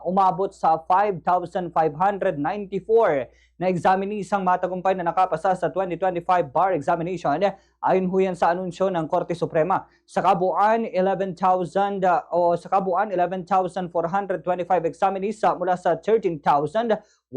umabot sa 5,594 na examinees ang matagumpay na nakapasa sa 2025 bar examination ayon ho yan sa anunsyo ng Korte Suprema. Sa kabuuan 11,425 examinees mula sa 13,193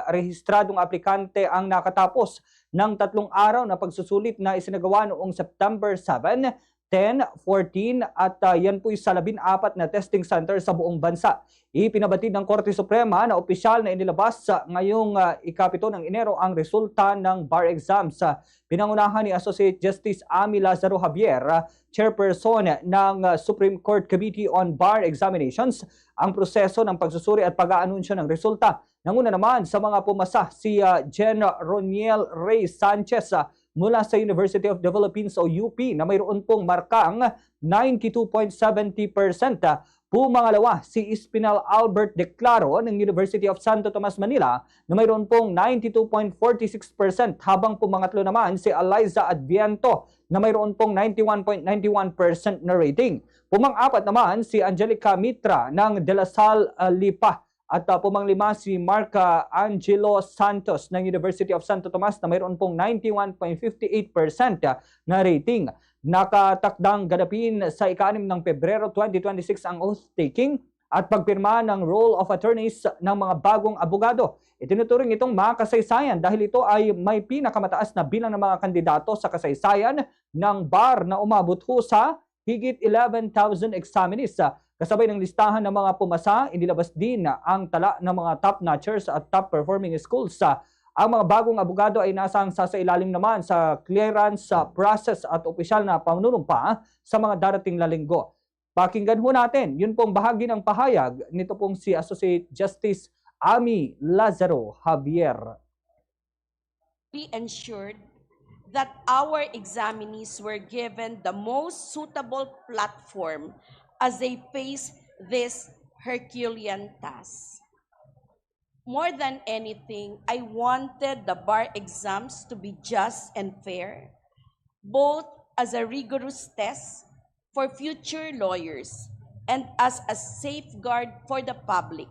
rehistradong aplikante ang nakatapos ng 3 araw na pagsusulit na isinagawa noong September 7, 10, 14 at yan po'y sa 14 na testing center sa buong bansa. Ipinabatid ng Korte Suprema na opisyal na inilabas ngayong ika-7 ng Enero ang resulta ng bar exams. Pinangunahan ni Associate Justice Amy Lazaro Javier, chairperson ng Supreme Court Committee on Bar Examinations, ang proseso ng pagsusuri at pag-aanunsyo ng resulta. Nanguna naman sa mga pumasa si Jen Roniel Rey Sanchez mula sa University of the Philippines o UP na mayroon pong markang 92.70%. Pumangalawa si Espinal Albert Declaro ng University of Santo Tomas, Manila na mayroon pong 92.46%, habang pumangatlo naman si Eliza Adviento na mayroon pong 91.91% na rating. Pumang-apat naman si Angelica Mitra ng De La Salle Lipa. At pumanglima si Marca Angelo Santos ng University of Santo Tomas na mayroon pong 91.58% na rating. Nakatakdang ganapin sa ika-6 ng Pebrero 2026 ang oath-taking at pagpirma ng Roll of Attorneys ng mga bagong abogado. Itinuturing itong makasaysayan dahil ito ay may pinakamataas na bilang ng mga kandidato sa kasaysayan ng bar na umabot ho sa higit 11,000 examinees. Kasabay ng listahan ng mga pumasa, inilabas din ang tala ng mga top-notchers at top-performing schools. Ang mga bagong abogado ay nasang sasailalim naman sa clearance process at opisyal na panunumpa sa mga darating na linggo. Pakinggan ho natin, yun pong bahagi ng pahayag nito pong si Associate Justice Amy Lazaro Javier. We ensured that our examinees were given the most suitable platform as they face this Herculean task. More than anything, I wanted the bar exams to be just and fair, both as a rigorous test for future lawyers and as a safeguard for the public,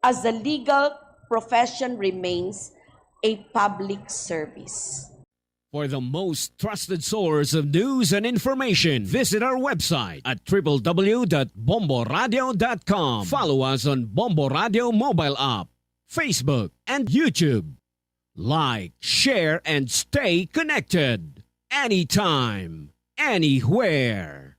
as the legal profession remains a public service. For the most trusted source of news and information, visit our website at www.bomboradio.com. Follow us on Bombo Radio mobile app, Facebook, and YouTube. Like, share, and stay connected. Anytime, anywhere.